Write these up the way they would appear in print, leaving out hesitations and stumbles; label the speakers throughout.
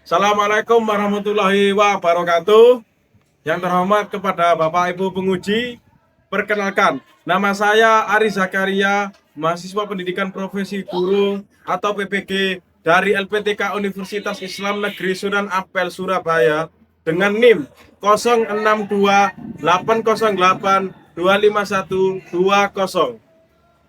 Speaker 1: Assalamualaikum warahmatullahi wabarakatuh. Yang terhormat kepada Bapak Ibu penguji, perkenalkan, nama saya Ari Zakaria, mahasiswa Pendidikan Profesi Guru atau PPG dari LPTK Universitas Islam Negeri Sunan Ampel Surabaya dengan NIM 062808251250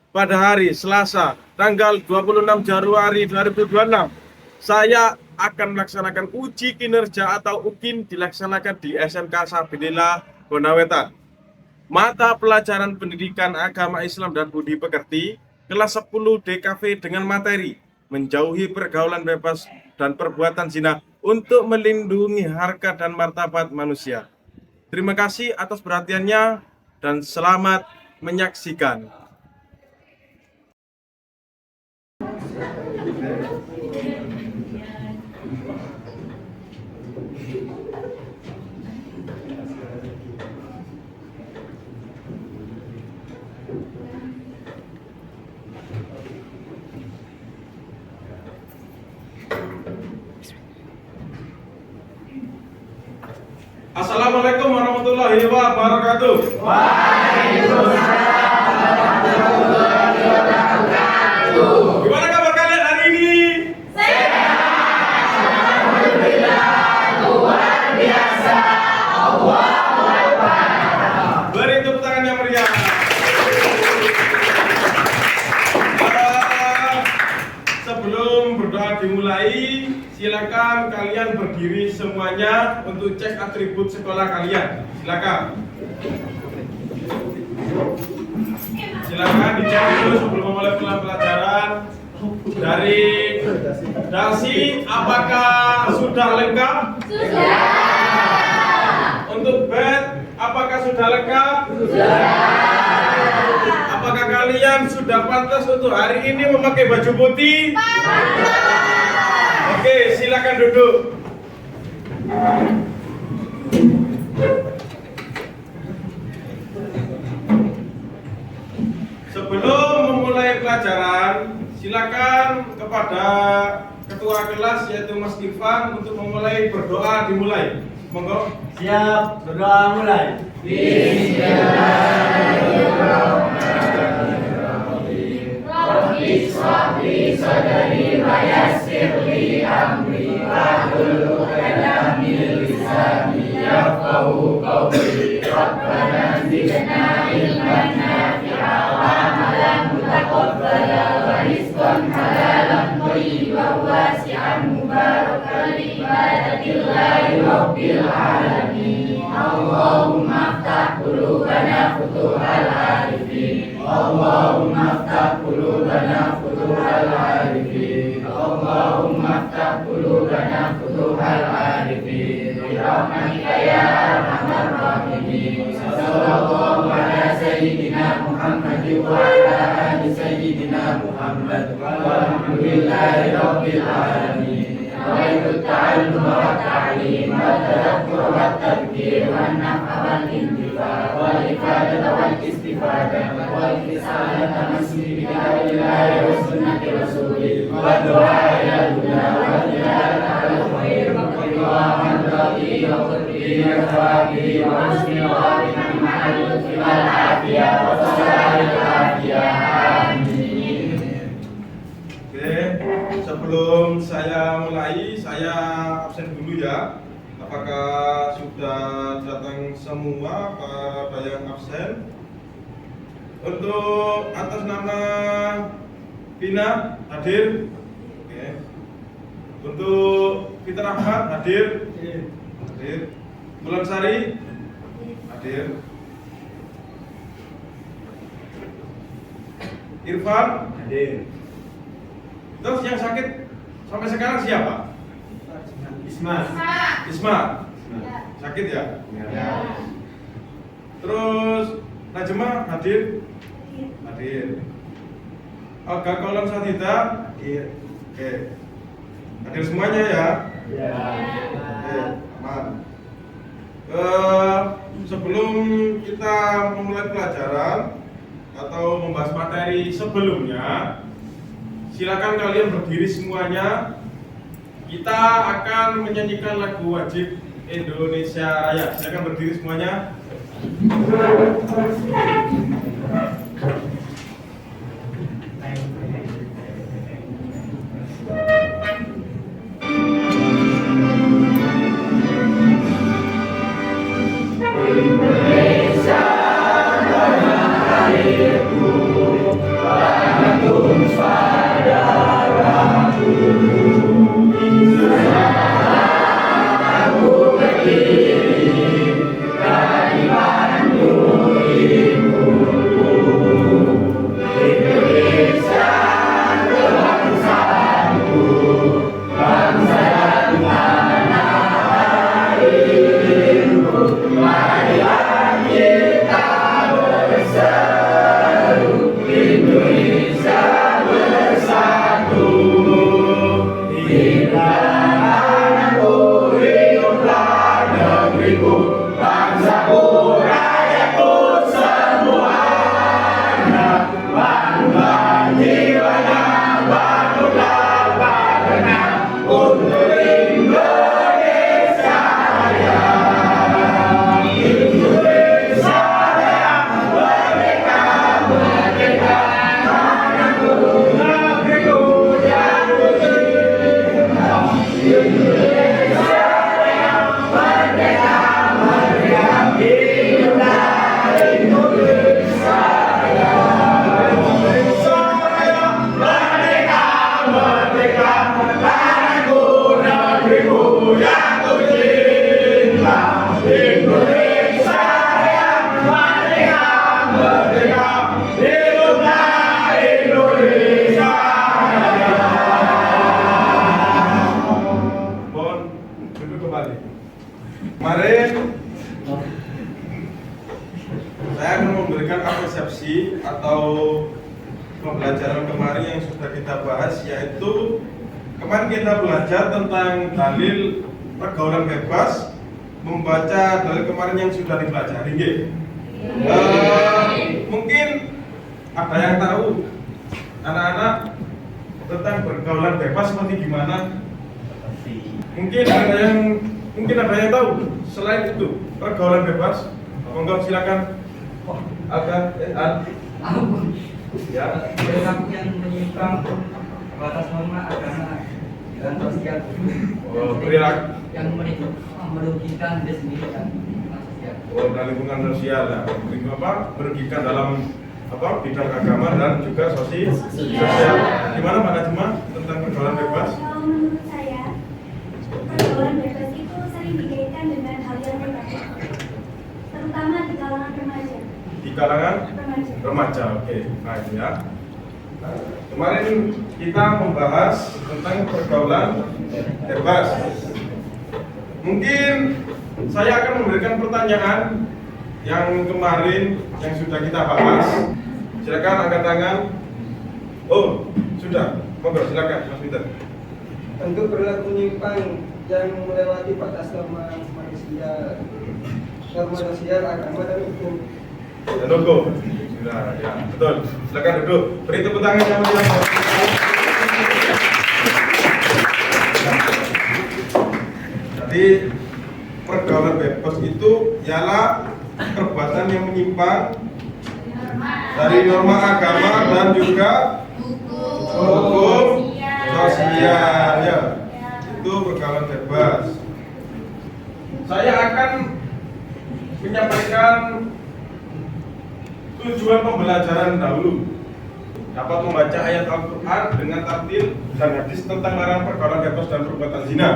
Speaker 1: pada hari Selasa tanggal 26 Januari 2026. Saya akan melaksanakan uji kinerja atau UKIN dilaksanakan di SMK Sabilillah Bonawetan. Mata pelajaran Pendidikan Agama Islam dan Budi Pekerti kelas 10 DKV dengan materi menjauhi pergaulan bebas dan perbuatan zina untuk melindungi harkat dan martabat manusia. Terima kasih atas perhatiannya dan selamat menyaksikan. Assalamualaikum warahmatullahi wabarakatuh.
Speaker 2: Waalaikumsalam warahmatullahi wabarakatuh.
Speaker 1: Gimana kabar kalian hari ini?
Speaker 2: Sehat, alhamdulillah, luar biasa. Allahu Akbar.
Speaker 1: Beri tepuk tangan yang meriah. Sebelum berdoa dimulai, silakan kalian berdiri semuanya untuk cek atribut sekolah kalian. Silakan. Silakan dicek dulu sebelum memulai pelajaran. Dari dasi, apakah sudah lengkap?
Speaker 2: Sudah.
Speaker 1: Untuk bed, apakah sudah lengkap?
Speaker 2: Sudah.
Speaker 1: Apakah kalian sudah pantas untuk hari ini memakai baju putih? Oke, silakan duduk. Sebelum memulai pelajaran, silakan kepada ketua kelas yaitu Mas Irfan untuk memulai berdoa dimulai. Monggo.
Speaker 3: Siap, berdoa mulai.
Speaker 2: Bismillahirrahmanirrahim. Rabbi shrah li sadri wa yassir li amri wahlul 'uqdatam min lisani yafqahu qawli. Rabbana zidna ilman nafi'a wa 'amalan mutaqabbala wa rizqan halalan thayyiban wasi'an mubarakan li ibadatillahi rabbil alamin. Allahumma aftah qulubana futuhal arifin. Allahumma aftah qulubana futuhal arifin. Allahumma aftah qulubana futuhal arifin. Bi rahmatika ya arhamar rahimin. Sallallahu ala sayyidina Muhammad wa ala ali sayyidina Muhammad. Walhamdulillahi rabbil alamin. Nawaitu ta'allum wa ta'lim wa tadabkur wa tadbir wa naf'a wal intifa wal ifadata wal istifada wal risalata masmi bi kitabillahi wa sunnati rasulih wa du'a ila huda wa ziyarata al khair wa qiyaman raqi wa qurbi wa tawabi wa husni wa ma'al lutfi wal afiyah wa sallallahu afiyah.
Speaker 1: Sebelum saya mulai, saya absen dulu ya. Apakah sudah datang semua pada yang absen? Untuk atas nama Vina hadir. Oke. Untuk Fitra Ahmad hadir. Hadir. Bulan Sari hadir. Irfan
Speaker 3: Hadir.
Speaker 1: Terus yang sakit sampai sekarang siapa?
Speaker 3: Isma.
Speaker 1: Isma. Sakit ya?
Speaker 3: Ya.
Speaker 1: Terus Najma hadir? Hadir. Oga Kaulan Sadida?
Speaker 3: Hadir.
Speaker 1: Oke. Hadir semuanya ya?
Speaker 3: Ya.
Speaker 1: Oke, aman. Sebelum kita memulai pelajaran atau membahas materi sebelumnya, silakan kalian berdiri semuanya. Kita akan menyanyikan lagu wajib Indonesia Raya. Silakan berdiri semuanya. Kemarin saya akan memberikan apresiasi atau pembelajaran kemarin yang sudah kita bahas, yaitu kemarin kita belajar tentang dalil pergaulan bebas, membaca dalil kemarin yang sudah dipelajari. Mungkin ada yang tahu anak-anak tentang pergaulan bebas seperti gimana? Mungkin ada yang tahu selain itu pergaulan bebas. Monggo silakan. Ya,
Speaker 2: perilaku yang menyimpang batas norma agama dan sosial.
Speaker 1: Perilaku
Speaker 2: yang merugikan diri sendiri dan sosial.
Speaker 1: Dan lingkungan sosial ya. Merugikan dalam bidang agama dan juga sosial. Gimana Pak Najma tentang pergaulan bebas?
Speaker 4: Kalau menurut saya, pergaulan bebas itu sering dikaitkan dengan hal yang negatif, terutama di kalangan remaja.
Speaker 1: Di kalangan
Speaker 4: Remaja.
Speaker 1: remaja, oke, baik ya. Kemarin kita membahas tentang pergaulan bebas. Mungkin saya akan memberikan pertanyaan yang kemarin yang sudah kita bahas. Silakan angkat tangan. Oh, sudah. Monggo silakan Mas Peter.
Speaker 5: Untuk perilaku menyimpang yang melewati batas norma manusia, norma sosial, agama dan hukum.
Speaker 1: Dan hukum. Sudah, ya, betul. Silakan duduk. Beri tepuk tangan yang meriah. Jadi pergaulan bebas itu ialah perbuatan yang menyimpang dari norma agama dan juga hukum sosial ya. Itu pergaulan bebas. Saya akan menyampaikan tujuan pembelajaran dahulu. Dapat membaca ayat Al-Quran dengan tartil dan hadis tentang larangan pergaulan bebas dan perbuatan zina.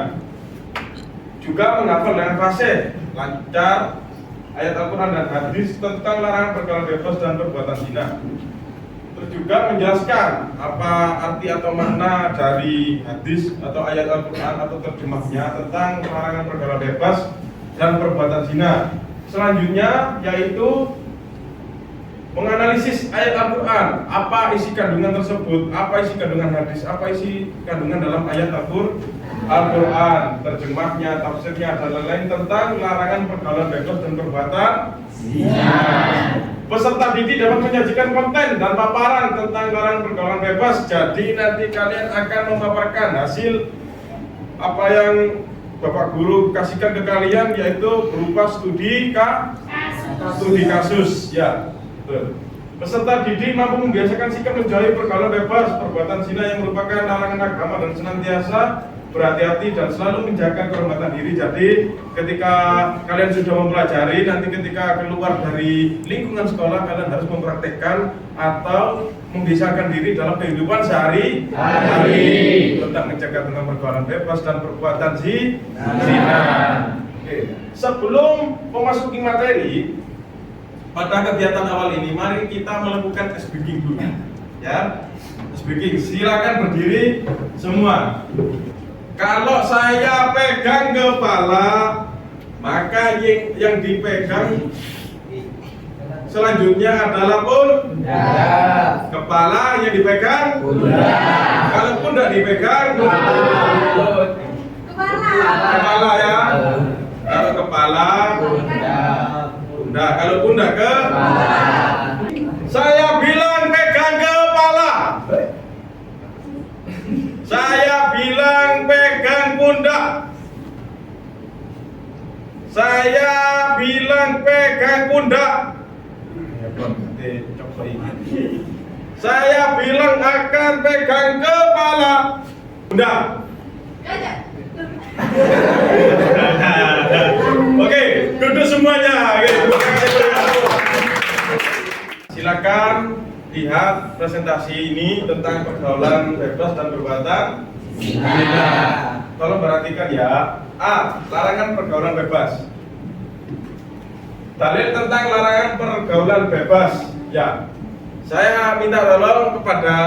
Speaker 1: Juga menghafal dengan fasih, lancar ayat Al-Quran dan hadis tentang larangan pergaulan bebas dan perbuatan zina. Terus juga menjelaskan apa arti atau makna dari hadis atau ayat Al-Quran atau terjemahnya tentang larangan pergaulan bebas dan perbuatan zina. Selanjutnya yaitu menganalisis ayat Al-Quran, apa isi kandungan tersebut, apa isi kandungan hadis, apa isi kandungan dalam ayat Al-Quran, terjemahnya, tafsirnya, dan lain-lain tentang larangan pergaulan bebas dan perbuatan zina. Peserta didik dapat menyajikan konten dan paparan tentang larangan pergaulan bebas. Jadi nanti kalian akan memaparkan hasil apa yang Bapak Guru kasihkan ke kalian, yaitu berupa studi kasus. Ya, betul. Peserta didik mampu membiasakan sikap menjauhi pergaulan bebas, perbuatan zina yang merupakan larangan agama, dan senantiasa berhati-hati dan selalu menjaga kehormatan diri. Jadi ketika kalian sudah mempelajari, nanti ketika keluar dari lingkungan sekolah, kalian harus mempraktekkan atau membiasakan diri dalam kehidupan sehari-hari tentang menjaga tentang pergaulan bebas dan perbuatan zina. Oke. Sebelum memasuki materi pada kegiatan awal ini, mari kita melakukan speaking dulu. Ya, speaking. Silakan berdiri semua. Kalau saya pegang kepala, maka yang dipegang selanjutnya adalah pundak. Kepala yang dipegang pundak. Kalau pundak dipegang kepala ya. Kalau kepala pundak. Kalau pundak kepala. Saya bilang pegang kepala. Saya bilang pegang pundak. Saya bilang pegang pundak. Saya bilang akan pegang kepala. Pundak. Oke, duduk semuanya. Silakan lihat presentasi ini tentang pergaulan bebas dan perbuatan zina. Tolong perhatikan ya. A. Larangan pergaulan bebas. Dalil tentang larangan pergaulan bebas. Ya. Saya minta tolong kepada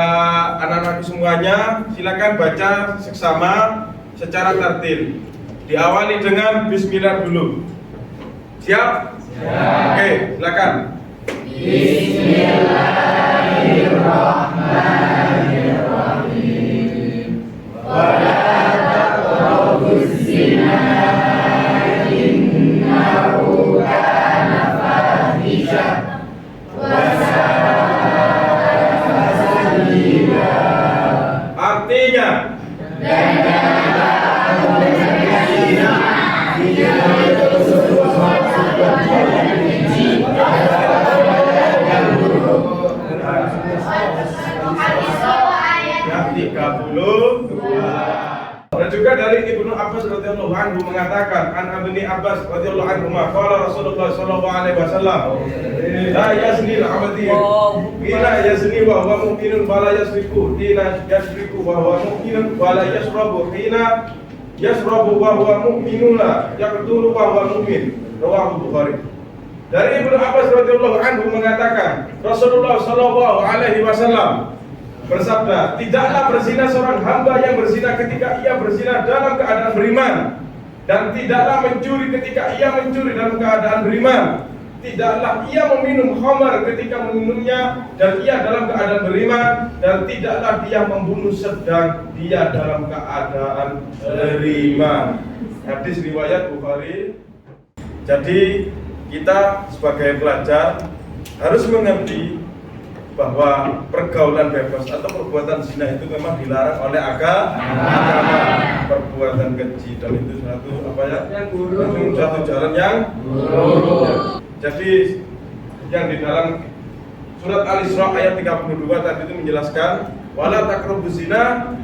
Speaker 1: anak-anak semuanya, silakan baca seksama secara tertil. Diawali dengan bismillah dulu. Siap? Siap. Oke, silakan.
Speaker 6: Bismillahirrahmanirrahim. Wala taqrabuz zina innahu kana fahisha wa sa'a sabila.
Speaker 1: Artinya,
Speaker 6: Dan janganlah melakukan zina jika itu sesuatu yang keji dan buruk.
Speaker 1: ayat 32. Dan juga dari Ibnu Abbas radhiyallahu anhu mengatakan, an Ibnu Abbas radhiyallahu anhu qala Rasulullah sallallahu alaihi wasallam, la yazni al-'abdi ila yazni wa huwa mu'minun wa la yasriku ila yasriku wa huwa mu'minun wa la yashrabu hina yashrabu wa huwa mu'minun la yaqtulu wa huwa mu'min. Rawahu Bukhari. Dari Ibnu Abbas radhiyallahu anhu mengatakan, Rasulullah sallallahu alaihi wasallam bersabda, tidaklah berzina seorang hamba yang berzina ketika ia berzina dalam keadaan beriman, dan tidaklah mencuri ketika ia mencuri dalam keadaan beriman, tidaklah ia meminum khamar ketika meminumnya dan ia dalam keadaan beriman, dan tidaklah dia membunuh sedang dia dalam keadaan beriman. Hadis riwayat Bukhari. Jadi kita sebagai pelajar harus mengerti bahwa pergaulan bebas atau perbuatan zina itu memang dilarang oleh agama. Perbuatan keji, dan itu satu apa ya? Yang buruk. Satu jalan yang buruk. Jadi yang di dalam surat Al-Isra ayat 32 tadi itu menjelaskan, wala taqrabuz zina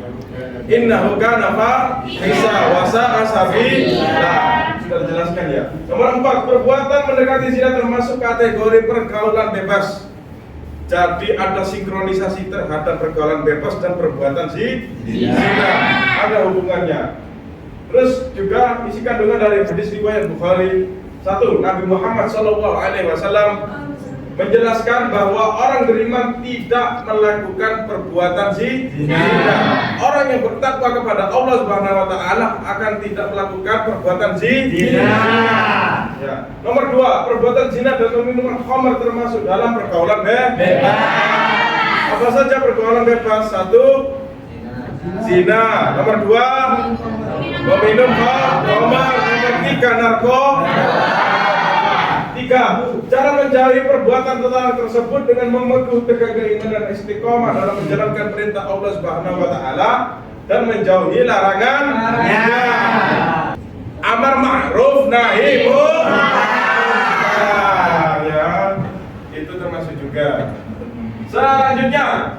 Speaker 1: innahu kana fahisha wa sa'a sabila. Sudah dijelaskan ya. Nomor 4, perbuatan mendekati zina termasuk kategori pergaulan bebas. Jadi ada sinkronisasi terhadap pergaulan bebas dan perbuatan zina. Ada hubungannya. Terus juga isi kandungan dari hadis riwayat Bukhari. 1. Nabi Muhammad SAW menjelaskan bahwa orang beriman tidak melakukan perbuatan zina. Orang yang bertakwa kepada Allah Subhanahu wa taala akan tidak melakukan perbuatan zina. Ya. Nomor 2, perbuatan zina dan minuman khamr termasuk dalam pergaulan bebas. Apa saja pergaulan bebas? 1, zina. Nomor 2, meminum khamr. Nomor 3, narkoba. 3, cara menjauhi perbuatan terlarang tersebut dengan memegang teguh keimanan dan istiqomah dalam menjalankan perintah Allah Subhanahu wa taala dan menjauhi larangannya. Amar ma'ruf nahi munkar. Ya, itu termasuk juga. Selanjutnya,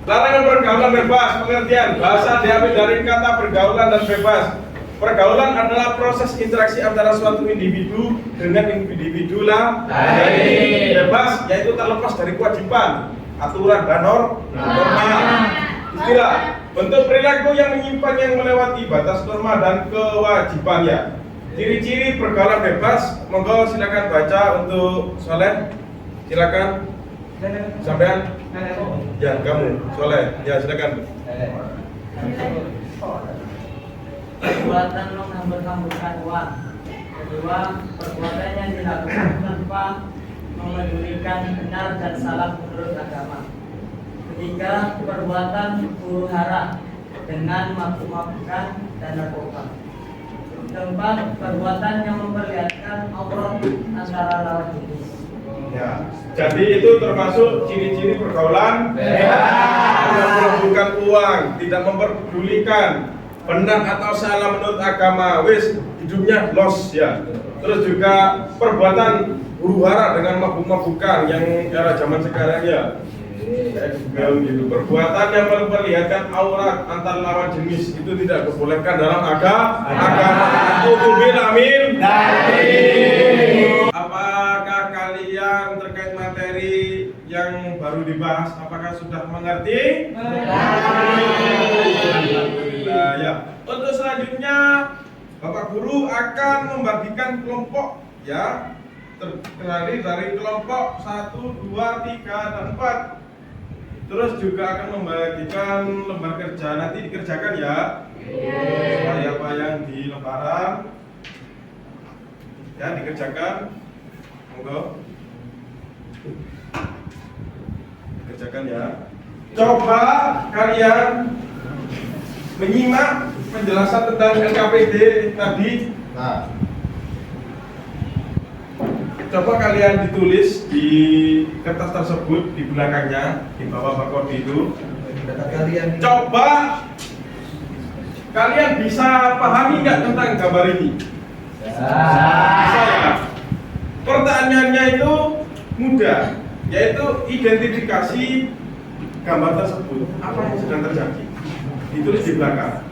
Speaker 1: larangan pergaulan bebas. Pengertian bahasa diambil dari kata pergaulan dan bebas. Pergaulan adalah proses interaksi antara suatu individu dengan individu lain. Bebas yaitu terlepas dari kewajiban, aturan dan norma. Istilah bentuk perilaku yang menyimpang yang melewati batas norma dan kewajibannya. Ciri-ciri pergaulan bebas, monggo silakan baca untuk Soleh. Silakan. Sampean? Ya, kamu. Soleh. Ya, silakan.
Speaker 2: Perbuatan menghambur-hamburkan uang. Kedua, perbuatan yang dilakukan tanpa memedulikan benar dan salah menurut agama. Ketiga, perbuatan huru hara dengan mabuk-mabukan dan narkoba. Keempat, perbuatan yang memperlihatkan aurat antara lawan jenis.
Speaker 1: Ya, jadi itu termasuk ciri-ciri pergaulan bebas. Bukan uang, tidak memperdulikan benar atau salah menurut agama, wis hidupnya los ya. Terus juga perbuatan huru hara dengan mabuk-mabukan yang era zaman sekarang ya. Gitu. Perbuatan yang memperlihatkan aurat antar lawan jenis itu tidak diperbolehkan dalam agama. Amin. Apakah kalian terkait materi yang baru dibahas, apakah sudah mengerti? Alhamdulillah ya. Untuk selanjutnya Bapak Guru akan membagikan kelompok ya, terdiri dari kelompok 1, 2, 3, dan 4. Terus juga akan membagikan lembar kerja, nanti dikerjakan ya. Supaya apa yang di lembaran ya dikerjakan. Monggo kerjakan ya. Coba kalian menyimak penjelasan tentang LKPD tadi. Nah, coba kalian ditulis di kertas tersebut di belakangnya, di bawah barcode itu. Coba kalian bisa pahami nggak tentang gambar ini? Bisa ya. Pertanyaannya itu mudah, yaitu identifikasi gambar tersebut. Apa yang sedang terjadi? Ditulis di belakang.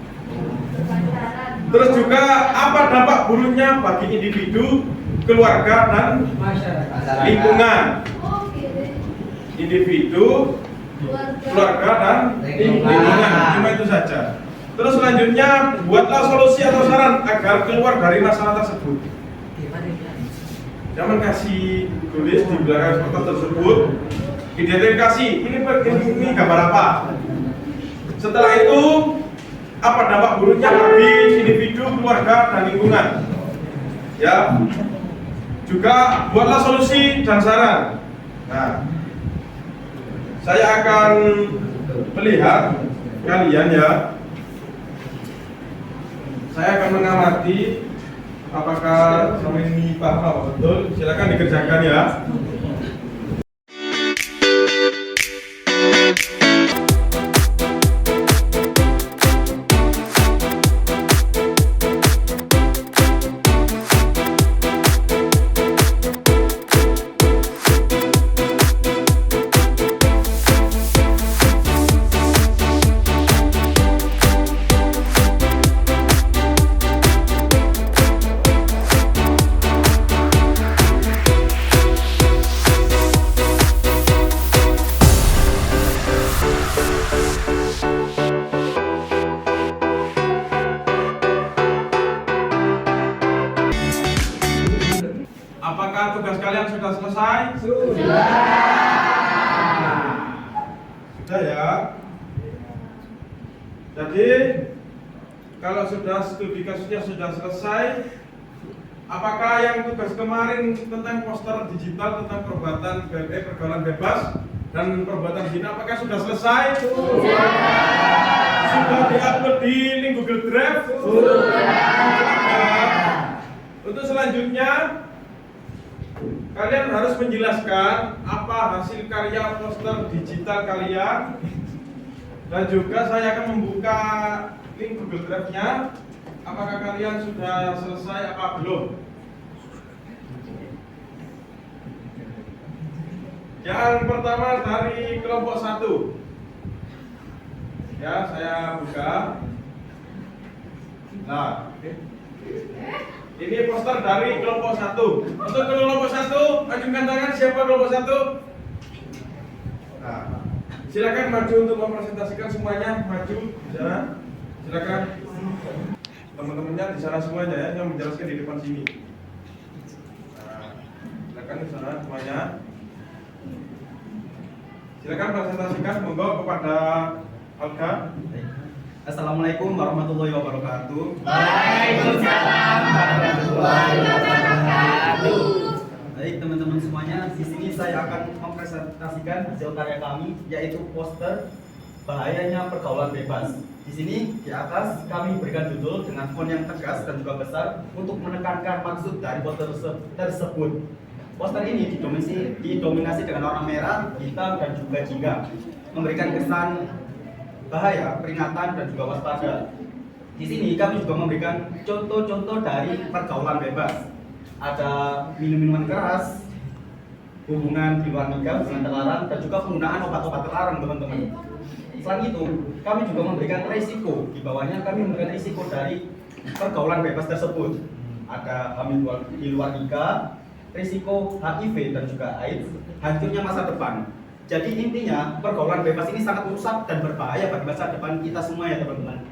Speaker 1: Terus juga apa dampak buruknya bagi individu, keluarga dan lingkungan. Individu, keluarga dan lingkungan. Cuma itu saja. Terus selanjutnya buatlah solusi atau saran agar keluar dari masalah tersebut. Jangan kasih tulis di belakang kertas tersebut. Identifikasi ini gambar apa? Setelah itu apa dampak buruknya bagi individu, keluarga dan lingkungan. Ya. Juga buatlah solusi dan saran. Nah, saya akan melihat kalian ya. Saya akan mengamati apakah selama ini paham betul. Silakan dikerjakan ya. Apakah tugas kalian sudah selesai? Sudah ya. Jadi kalau sudah studi kasusnya sudah selesai, Apakah yang tugas kemarin tentang poster digital tentang pergaulan bebas dan perbuatan zina apakah sudah selesai? Sudah. Sudah diupload di link Google Drive? Sudah. Untuk selanjutnya kalian harus menjelaskan apa hasil karya poster digital kalian dan juga saya akan membuka link Google Drive-nya. Apakah kalian sudah selesai apa belum? Yang pertama dari kelompok 1. Ya, saya buka. Nah, ini poster dari kelompok 1. Untuk kelompok 1, ajukan tangan siapa kelompok 1? Nah, silakan maju untuk mempresentasikan semuanya. Maju di sana. Silakan. Teman-temannya di sana semuanya ya, yang menjelaskan di depan sini. Nah, silakan di sana semuanya. Silakan presentasikan, monggo kepada Olga.
Speaker 2: Assalamualaikum warahmatullahi wabarakatuh.
Speaker 6: Waalaikumsalam warahmatullahi wabarakatuh.
Speaker 2: Baik teman-teman semuanya, di sini saya akan mempresentasikan hasil karya kami, yaitu poster bahayanya pergaulan bebas. Di sini di atas kami berikan judul dengan font yang tegas dan juga besar untuk menekankan maksud dari poster tersebut. Poster ini didominasi dengan warna merah, hitam, dan juga jingga, memberikan kesan bahaya, peringatan, dan juga waspada. Di sini kami juga memberikan contoh-contoh dari pergaulan bebas. Ada minum-minuman keras, hubungan di luar nikah dengan terlarang, dan juga penggunaan obat-obat terlarang, teman-teman. Selain itu, kami juga memberikan risiko. Di bawahnya kami memberikan risiko dari pergaulan bebas tersebut. Ada hamil di luar nikah, risiko HIV dan juga AIDS, hancurnya masa depan. Jadi intinya pergaulan bebas ini sangat rusak dan berbahaya bagi masa depan kita semua ya teman-teman.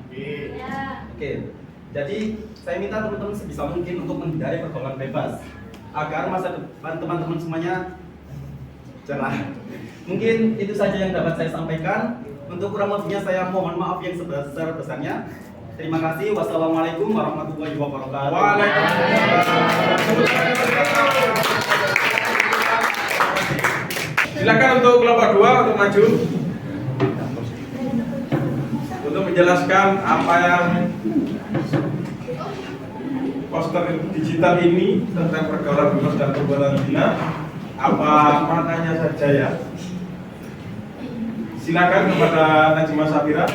Speaker 2: Oke. Jadi saya minta teman-teman sebisa mungkin untuk menghindari pergaulan bebas agar masa depan teman-teman semuanya cerah. Mungkin itu saja yang dapat saya sampaikan. Untuk kurang lebihnya saya mohon maaf yang sebesar-besarnya. Terima kasih. Wassalamualaikum warahmatullahi wabarakatuh.
Speaker 1: Waalaikumsalam. Silakan untuk kelompok 2 untuk maju untuk menjelaskan apa yang poster digital ini tentang pergaulan bebas dan perbuatan zina, apa maknanya saja ya. Silakan kepada Najma Safira.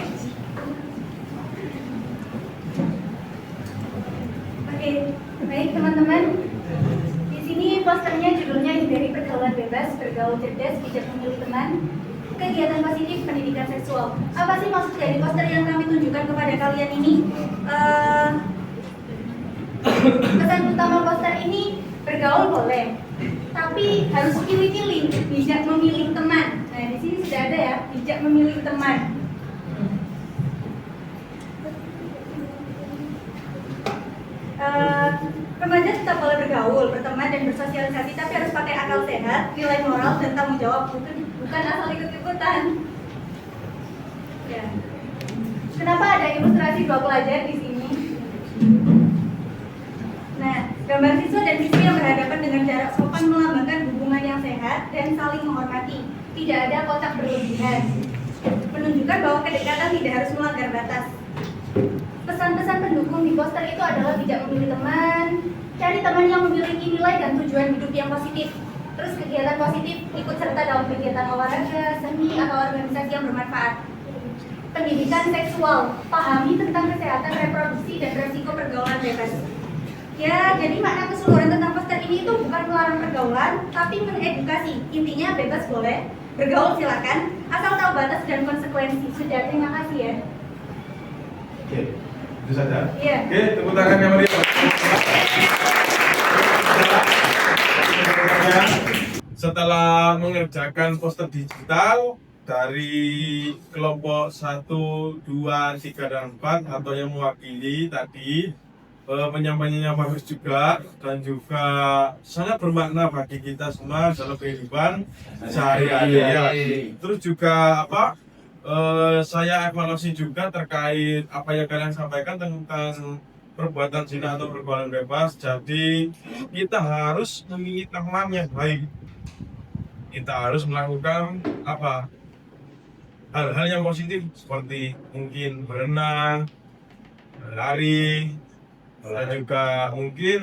Speaker 4: Oke, baik teman-teman. Di sini posternya judulnya Hindari Pergaulan Bebas, Bergaul Cerdas, Bijak Memilih Teman, Kegiatan Positif Pendidikan Seksual. Apa sih maksud dari poster yang kami tunjukkan kepada kalian ini? Pesan utama poster ini, bergaul boleh, tapi harus pilih-pilih, bijak memilih teman. Nah, di sini sudah ada ya, bijak memilih teman. Remaja tetap boleh bergaul, berteman, dan bersosialisasi, tapi harus pakai akal sehat, nilai moral, dan tanggung jawab, bukan asal ikut-ikutan. Ya. Kenapa ada ilustrasi 2 pelajar di sini? Nah, gambar siswa dan siswi yang berhadapan dengan jarak sopan melambangkan hubungan yang sehat dan saling menghormati. Tidak ada kocak berlebihan. Menunjukkan bahwa kedekatan tidak harus melanggar batas. Pesan-pesan pendukung di poster itu adalah bijak memilih teman, cari teman yang memiliki nilai dan tujuan hidup yang positif. Terus kegiatan positif, ikut serta dalam kegiatan olahraga, seni, atau organisasi yang bermanfaat. Pendidikan seksual, pahami tentang kesehatan reproduksi dan resiko pergaulan bebas. Ya, jadi makna keseluruhan tentang poster ini itu bukan melarang pergaulan, tapi mengedukasi. Intinya bebas boleh, bergaul silakan, asal tahu batas dan konsekuensi. Sudah, terima kasih ya.
Speaker 1: Oke, itu saja.
Speaker 4: Iya.
Speaker 1: Oke, tepuk tangan yang meriah. Setelah mengerjakan poster digital dari kelompok 1, 2, 3, dan 4 atau yang mewakili tadi, penyampaiannya bagus juga dan juga sangat bermakna bagi kita semua dalam kehidupan sehari-hari. Terus juga saya evaluasi juga terkait apa yang kalian sampaikan tentang perbuatan zina atau pergaulan bebas. Jadi kita harus memilih teman yang baik. Kita harus melakukan apa? Hal-hal yang positif seperti mungkin berenang, lari, dan juga mungkin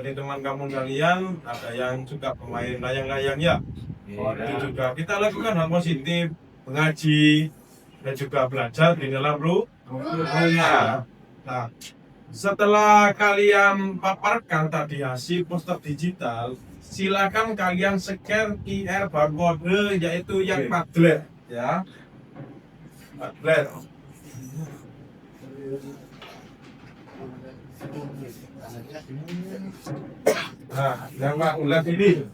Speaker 1: di teman kampung kalian ada yang suka pemain layang-layang ya. Itu juga kita lakukan hal positif, mengaji, dan juga belajar di dalam ruhnya. Nah, setelah kalian paparkan tadi hasil poster digital, silakan kalian scan QR barcode yaitu yang Padlet ya. Padlet. Nah, yang Padlet ini.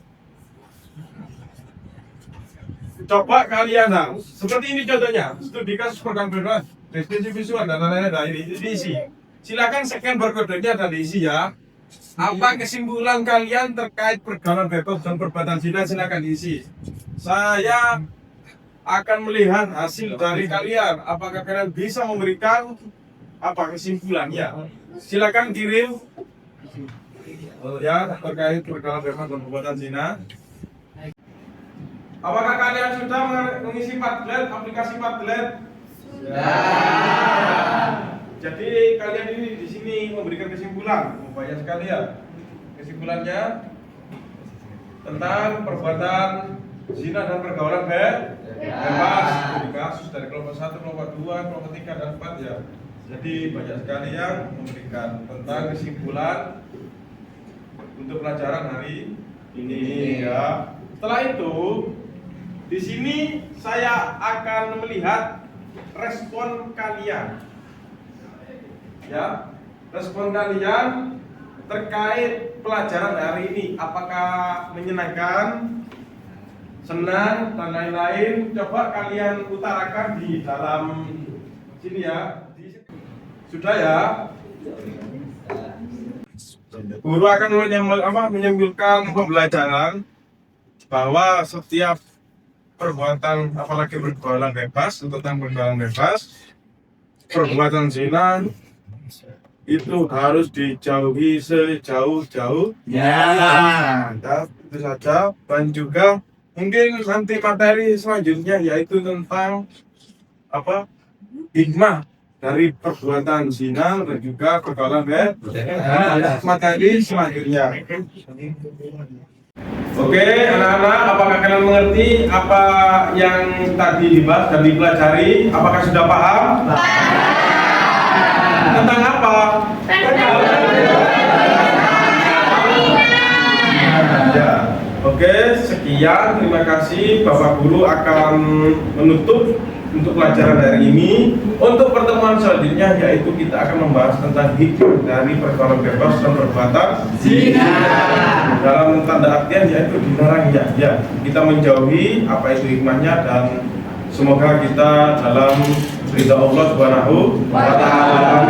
Speaker 1: Coba kalian seperti ini contohnya, studi kasus program bebas, deskripsi visual dan lain-lain. Nah, ini diisi. Silakan scan barcode-nya dan diisi ya. Apa kesimpulan kalian terkait pergaulan bebas dan perbuatan zina? Silakan diisi. Saya akan melihat hasil dari kalian. Apakah kalian bisa memberikan apa kesimpulannya? Silakan kirim ya terkait pergaulan bebas dan perbuatan zina. Apakah kalian sudah mengisi Padlet, aplikasi Padlet? Sudah. Jadi kalian ini di sini memberikan kesimpulan, banyak sekali ya. Kesimpulannya tentang perbuatan zina dan pergaulan bebas. Di kasus dari kelompok 1, kelompok 2, kelompok 3 dan 4 ya. Jadi banyak sekali yang memberikan tentang kesimpulan untuk pelajaran hari ini ya. Setelah itu di sini saya akan melihat respon kalian. Ya, respon kalian terkait pelajaran hari ini, apakah menyenangkan, senang dan lain-lain. Coba kalian utarakan di dalam sini ya. Sudah ya. Guru akan menyimpulkan pembelajaran bahwa setiap perbuatan, apalagi pergaulan bebas, tentang pergaulan bebas, perbuatan zina itu harus dijauhi sejauh-jauhnya. Itu saja. Dan juga mungkin nanti materi selanjutnya yaitu tentang apa hikmah dari perbuatan zina dan juga pergaulan bebas. Materi selanjutnya. Oke, anak-anak, apakah kalian mengerti apa yang tadi dibahas dan dipelajari? Apakah sudah paham? Tentang apa? Ya. Oke, sekian. Terima kasih. Bapak Guru akan menutup untuk pelajaran hari ini. Untuk pertemuan selanjutnya yaitu kita akan membahas tentang hikmah dari pergaulan bebas dan perbuatan zina. Dalam tanda artian yaitu dilarang ya. Kita menjauhi apa itu hikmahnya dan semoga kita dalam ridha Allah Subhanahu wa ta'ala.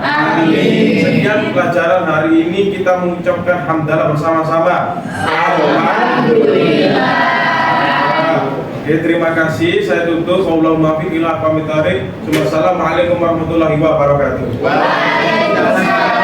Speaker 1: Amin. Sekian pelajaran hari ini, kita mengucapkan hamdalah bersama-sama. Alhamdulillah. Oke, terima kasih. Saya tutup. Wassalamualaikum warahmatullahi wabarakatuh. Waalaikumsalam.